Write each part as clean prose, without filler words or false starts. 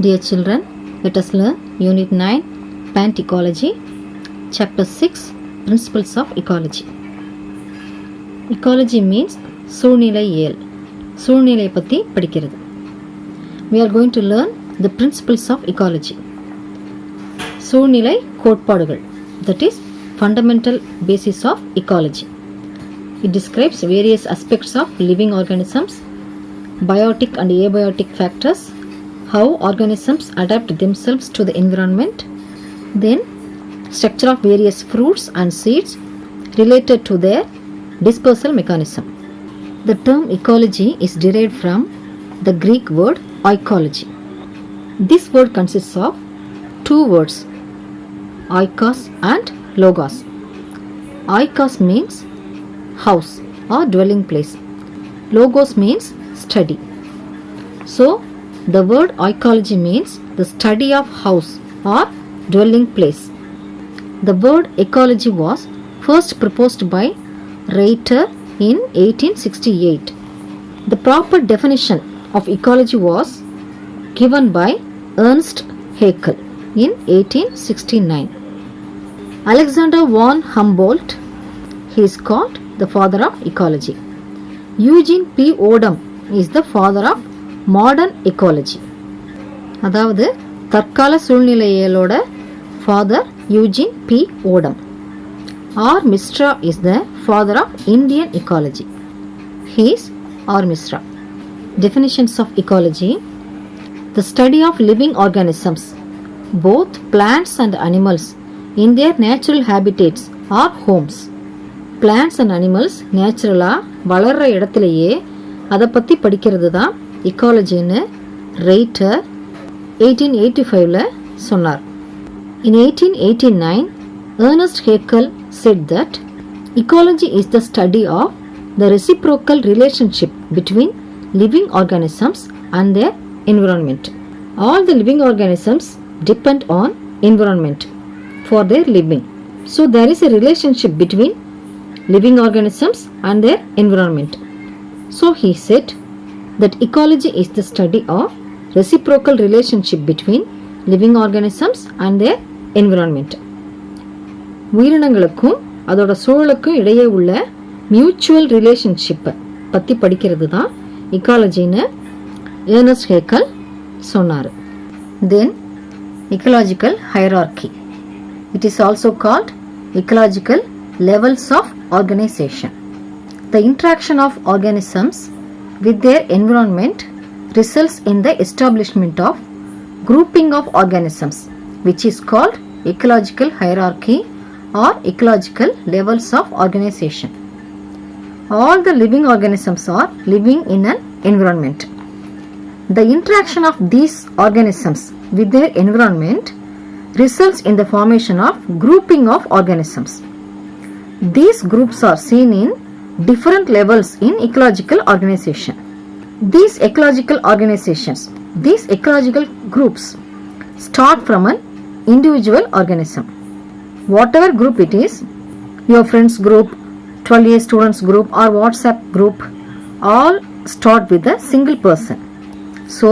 Dear children, let us learn Unit 9, Plant Ecology, Chapter 6, Principles of Ecology. Ecology means சூழ்நிலையியல். சூழ்நிலை பற்றி படிக்கிறது. We are going to learn the principles of ecology. சூழ்நிலை கோட்பாடுகள், that is fundamental basis of ecology. It describes various aspects of living organisms, biotic and abiotic factors, how organisms adapt themselves to the environment, then structure of various fruits and seeds related to their dispersal mechanism. The term ecology is derived from the Greek word oikology. This word consists of two words, oikos and logos. Oikos means house or dwelling place. Logos means study. So, the word oikology means the study of house or dwelling place. The word ecology was first proposed by Ruyter in 1868. The proper definition of ecology was given by Ernst Haeckel in 1869. Alexander von Humboldt, he is called the father of ecology. Eugene P. Odum is the father of modern ecology. அதாவது தற்கால சூழ்நிலையியலோட father Eugene P Odum. R Mishra is the father of Indian ecology. He is R Mishra. Definitions of ecology: the study of living organisms, both plants and animals in their natural habitats or homes. Plants and animals நேச்சுரலாக வளர்கிற இடத்துலையே அதை பற்றி படிக்கிறது தான் ecologyன்னு writer 1885 சொன்னார். In 1889, Ernst Haeckel said that ecology is the study of the reciprocal relationship between living organisms and their environment. All the living organisms depend on environment for their living. So there is a relationship between living organisms and their environment. So he said that ecology is the study of reciprocal relationship between living organisms and their environment. உயிரினங்களுக்கும் அதோட சூழலுக்கும் இடையே உள்ள mutual ரிலேஷன்ஷிப்பை பற்றி படிக்கிறது தான் இக்காலஜின்னு Ernst Haeckel சொன்னார். Then ecological hierarchy. It is also called ecological levels of organisation. The interaction of organisms with their environment results in the establishment of grouping of organisms, which is called ecological hierarchy or ecological levels of organization. All the living organisms are living in an environment. The interaction of these organisms with their environment results in the formation of grouping of organisms. These groups are seen in different levels in ecological organization. These ecological groups start from an individual organism. Whatever group it is, your friends group, 12A students group or WhatsApp group, all start with a single person. So,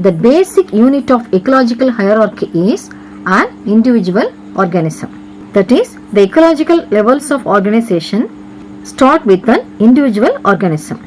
the basic unit of ecological hierarchy is an individual organism. That is, the ecological levels of organization start with an individual organism.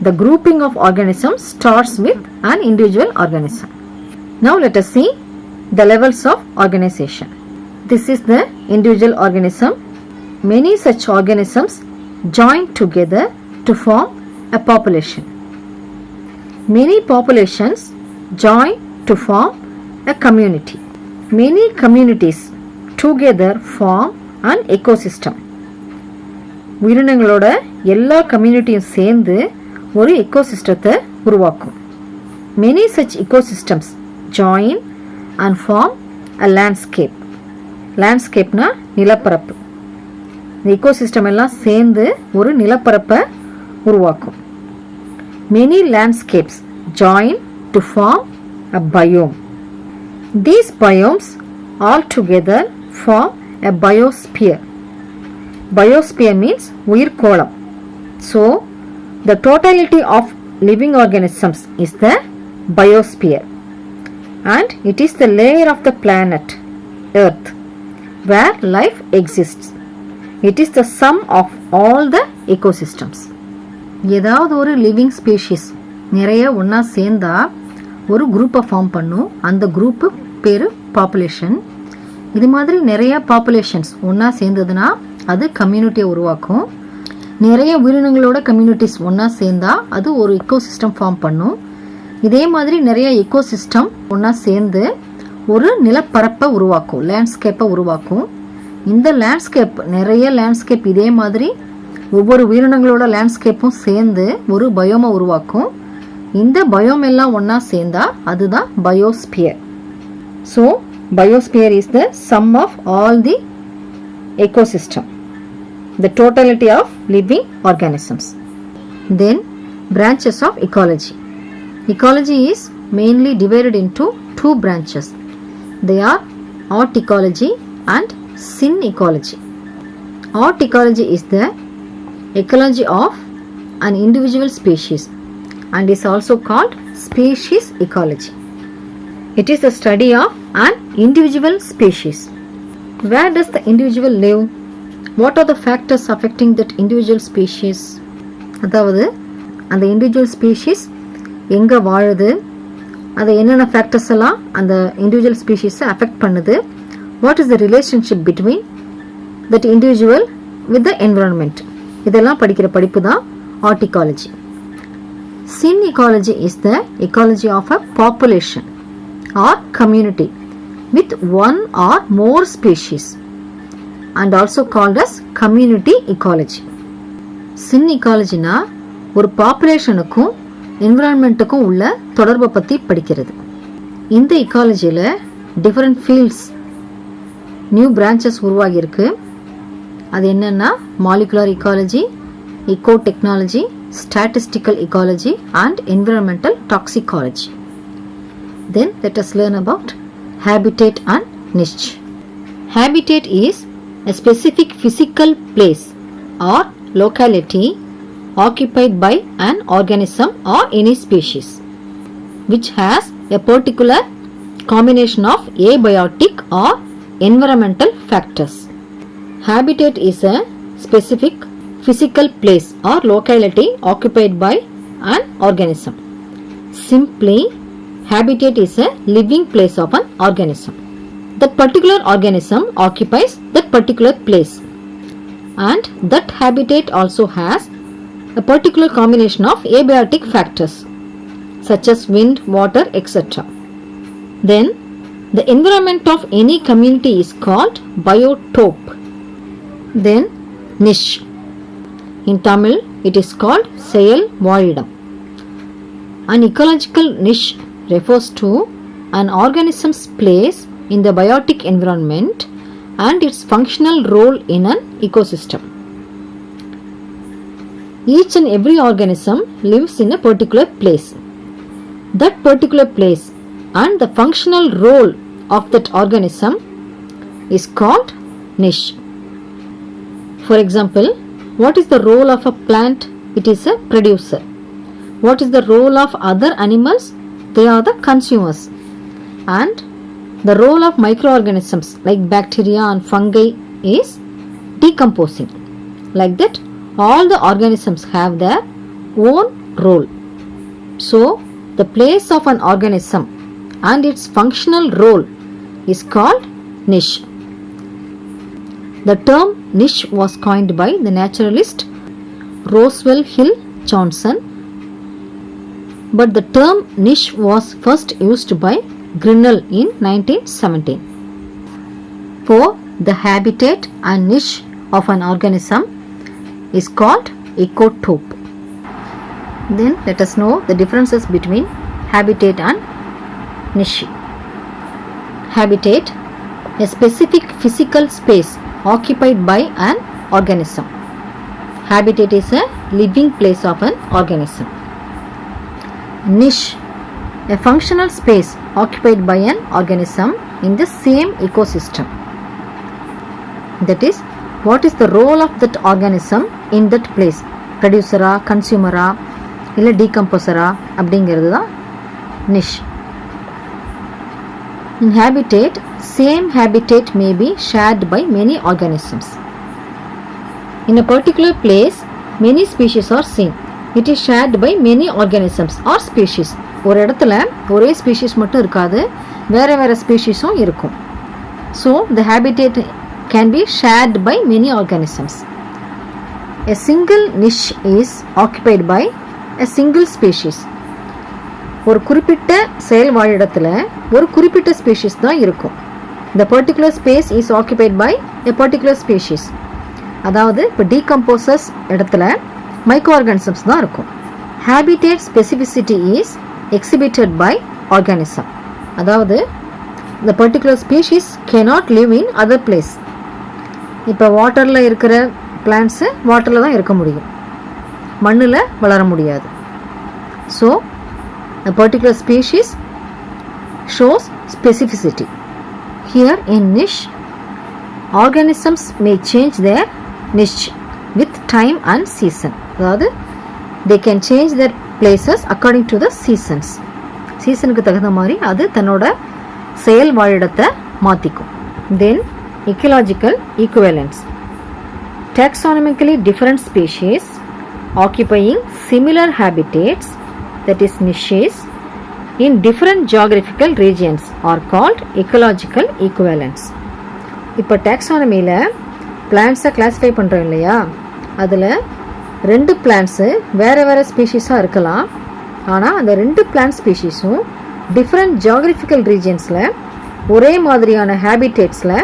The grouping of organisms starts with an individual organism. Now let us see the levels of organization. This is the individual organism. Many such organisms join together to form a population. Many populations join to form a community. Many communities together form an ecosystem. உயிரினங்களோட எல்லா கம்யூனிட்டியும் சேர்ந்து ஒரு எக்கோசிஸ்டத்தை உருவாக்கும். Many such ecosystems join and form a landscape. லேண்ட்ஸ்கேப்னா நிலப்பரப்பு. இந்த எக்கோசிஸ்டம் எல்லாம் சேர்ந்து ஒரு நிலப்பரப்பை உருவாக்கும். Many landscapes join to form a biome. These biomes all together form a biosphere. Biosphere means உயிர்கோளம். So, the totality of living organisms is the biosphere. and it is the layer of the planet Earth where life exists. It is the sum of all the ecosystems. ஏதாவது ஒரு living species நிறைய ஒன்றா சேர்ந்தா ஒரு குரூப்பை form பண்ணும். அந்த group பேர் பாப்புலேஷன். இது மாதிரி நிறைய பாப்புலேஷன்ஸ் ஒன்றா சேர்ந்ததுன்னா அது கம்யூனிட்டியை உருவாக்கும். நிறைய உயிரினங்களோட கம்யூனிட்டிஸ் ஒன்றா சேர்ந்தா அது ஒரு எக்கோசிஸ்டம் ஃபார்ம் பண்ணும். இதே மாதிரி நிறைய எக்கோசிஸ்டம் ஒன்றா சேர்ந்து ஒரு நிலப்பரப்பை உருவாக்கும், லேண்ட்ஸ்கேப்பை உருவாக்கும். இந்த லேண்ட்ஸ்கேப் நிறைய லேண்ட்ஸ்கேப் இதே மாதிரி ஒவ்வொரு உயிரினங்களோட லேண்ட்ஸ்கேப்பும் சேர்ந்து ஒரு பயோமை உருவாக்கும். இந்த பயோம் எல்லாம் ஒன்றா சேர்ந்தா அதுதான் biosphere. So biosphere is the sum of all the ecosystem, the totality of living organisms. Then branches of ecology. Ecology is mainly divided into two branches. They are art ecology and syn ecology. Art ecology is the ecology of an individual species and is also called species ecology. It is the study of an individual species. Where does the individual live? What are the factors affecting that individual species? அதாவது அந்த individual species எங்கே வாழுது, அது என்னென்ன factors எல்லாம் அந்த individual ஸ்பீஷீஸை affect பண்ணுது, what is the relationship between that individual with the environment, இதெல்லாம் படிக்கிற படிப்பு தான் autecology. Synecology is the ecology of a population or community with one or more species and also called as community ecology. Syn ecology na ஒரு பாப்புலேஷனுக்கும் என்விரான்மெண்ட்டுக்கும் உள்ள தொடர்பை பற்றி படிக்கிறது. இந்த இக்காலஜியில் டிஃப்ரெண்ட் ஃபீல்ட்ஸ் நியூ பிரான்ச்சஸ் உருவாகியிருக்கு. அது என்னென்னா molecular ecology, eco technology, statistical ecology and environmental toxicology. Then let us learn about habitat and niche. Habitat is a specific physical place or locality occupied by an organism or any species which has a particular combination of abiotic or environmental factors. Habitat is a specific physical place or locality occupied by an organism. Simply, habitat is a living place of an organism. That particular organism occupies that particular place and that habitat also has a particular combination of abiotic factors such as wind, water, etc. Then the environment of any community is called biotope. Then niche. In Tamil it is called செயல் வாழிடம். An ecological niche refers to an organism's place in the biotic environment and its functional role in an ecosystem. Each and every organism lives in a particular place. That particular place and the functional role of that organism is called niche. For example, what is the role of a plant? It is a producer. What is the role of other animals? They are the consumers. And the role of microorganisms like bacteria and fungi is decomposing. Like that, all the organisms have their own role. So, the place of an organism and its functional role is called niche. The term niche was coined by the naturalist Roswell Hill Johnson, but the term niche was first used by Grinnell in 1917. For the habitat and niche of an organism is called ecotope. Then let us know the differences between habitat and niche. Habitat, a specific physical space occupied by an organism. Habitat is a living place of an organism. Niche, a functional space occupied by an organism in the same ecosystem. That is, what is the role of that organism in that place? Producer, consumer, இல்லை decomposer அப்படிங்கிறது தான் niche. In habitat, same habitat may be shared by many organisms. In a particular place, many species are seen. It is shared by many organisms or species. ஒரு இடத்துல ஒரே species மட்டும் இருக்காது, வேறு வேறு ஸ்பீஷிஸும் இருக்கும். So, the habitat can be shared by many organisms. A single niche is occupied by a single species. ஒரு குறிப்பிட்ட செயல்வாழ் இடத்துல ஒரு குறிப்பிட்ட ஸ்பீஷிஸ் தான் இருக்கும். The particular space is occupied by a particular species. அதாவது இப்போ டீகம்போசர்ஸ் இடத்துல மைக்ரோ ஆர்கானிசம்ஸ் தான் இருக்கும். Habitat specificity is exhibited by organism. அதாவது the particular species cannot live in other place. இப்போ வாட்டரில் இருக்கிற பிளான்ட்ஸு வாட்டரில் தான் இருக்க முடியும், மண்ணில் வளர முடியாது. So a particular species shows specificity. Here in niche, organisms may change their niche with time and season. அதாவது they can change their places according to the seasons. சீசனுக்கு தகுந்த மாதிரி அது தன்னோட செயல் வாழிடத்தை மாற்றிக்கும். Then ecological equivalence. Taxonomically different species occupying similar habitats, that is niches, in different geographical regions are called ecological equivalents. இப்போ டாக்ஸானமியில் பிளான்ட்ஸை classify பண்ணுறோம் இல்லையா, அதில் 2 பிளான்ட்ஸு வேறு வேறு ஸ்பீஷீஸாக இருக்கலாம். ஆனால் அந்த 2 பிளான்ட் ஸ்பீஷீஸும் டிஃப்ரெண்ட் ஜியாகிரபிக்கல் ரீஜன்ஸில் ஒரே மாதிரியான ஹேபிட்டேட்ஸில்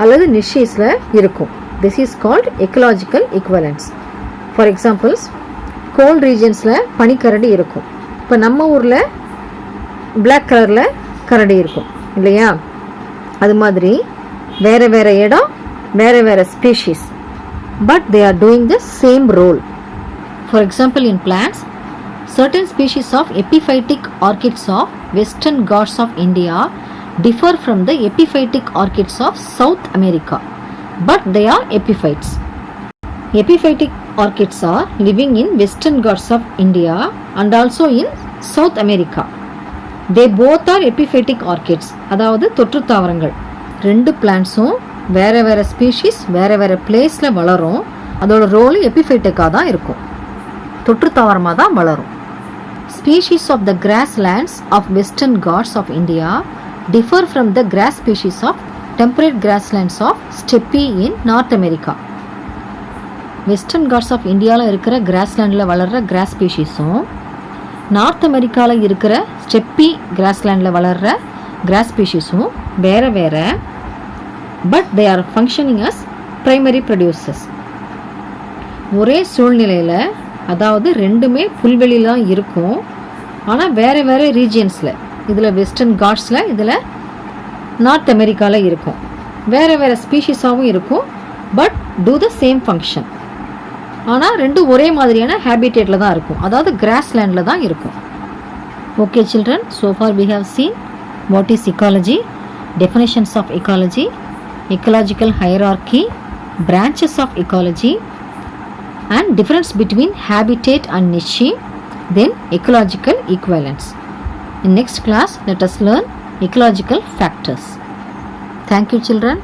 அல்லது நிஷீஸில் இருக்கும். This is called ecological equivalence. For examples, cold ரீஜன்ஸில் பனிக்கரடி இருக்கும். இப்போ நம்ம ஊரில் பிளாக் கலரில் கரடி இருக்கும் இல்லையா, அது மாதிரி வேறு வேறு இடம், வேறு வேறு species, but they are doing the same role. For example, in plants, certain species of epiphytic orchids of Western Ghats of India differ from the epiphytic orchids of South America, but they are epiphytes. Epiphytic orchids are living in Western Ghats of India and also in South America. They both are epiphytic orchids. அதாவது தொற்று தாவரங்கள். 2 பிளான்ட்ஸும் வேறு வேறு species வேறு வேறு பிளேஸில் வளரும். அதோட ரோல் எபிஃபைட்டிக்காக தான் இருக்கும், தொற்று தாவரமாக தான் வளரும். Species of the grasslands of Western Ghats of India differ from the grass species of temperate grasslands of steppe in North America. Western Ghats of இந்தியாவில் இருக்கிற கிராஸ்லேண்டில் வளர்கிற கிராஸ் ஸ்பீஷீஸும் நார்த் அமெரிக்காவில் இருக்கிற ஸ்டெப்பி கிராஸ்லேண்டில் வளர்கிற கிராஸ் ஸ்பீஷீஸும் வேறு வேறு, but they are functioning as primary producers. ஒரே சூழ்நிலையில், அதாவது 2மே புல்வெளியில் தான் இருக்கும், ஆனால் வேறு வேறு ரீஜியன்ஸில், இதில் வெஸ்டர்ன் காட்ஸில், இதில் நார்த் அமெரிக்காவில் இருக்கும். வேறு வேறு ஸ்பீஷீஸாகவும் இருக்கும், but do the same function. ஆனால் 2 ஒரே மாதிரியான ஹேபிட்டேட்டில் தான் இருக்கும், அதாவது கிராஸ்லேண்டில் தான் இருக்கும். Okay children, so far we have seen what is ecology, definitions of ecology, ecological hierarchy, branches of ecology, and difference between habitat and niche, then ecological equivalence. In next class, let us learn ecological factors. Thank you children.